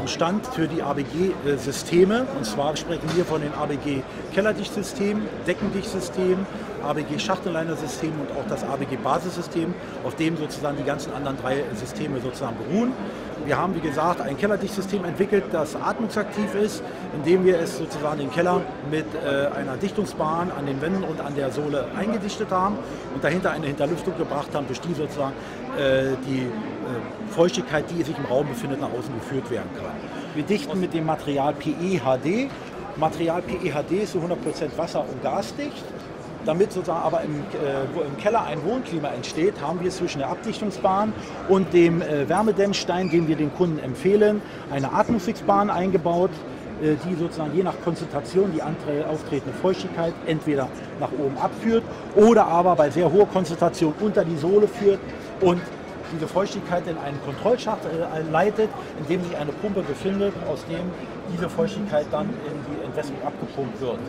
am Stand für die ABG-Systeme. Und zwar sprechen wir von den ABG-Kellerdichtsystemen, Deckendichtsystemen, ABG-Schachtellinersystem und auch das ABG-Basissystem, auf dem sozusagen die ganzen anderen drei Systeme sozusagen beruhen. Wir haben, wie gesagt, ein Kellerdichtsystem entwickelt, das atmungsaktiv ist, indem wir es sozusagen den Keller mit einer Dichtungsbahn an den Wänden und an der Sohle eingedichtet haben und dahinter eine Hinterlüftung gebracht haben, durch die sozusagen die Feuchtigkeit, die sich im Raum befindet, nach außen geführt werden kann. Wir dichten mit dem Material PEHD. Material PEHD ist zu 100% wasser- und gasdicht. Damit sozusagen aber im Keller ein Wohnklima entsteht, haben wir zwischen der Abdichtungsbahn und dem Wärmedämmstein, den wir den Kunden empfehlen, eine Atmungsfixbahn eingebaut, die sozusagen je nach Konzentration die auftretende Feuchtigkeit entweder nach oben abführt oder aber bei sehr hoher Konzentration unter die Sohle führt und diese Feuchtigkeit in einen Kontrollschacht leitet, in dem sich eine Pumpe befindet, aus dem diese Feuchtigkeit dann in die Entwässerung abgepumpt wird.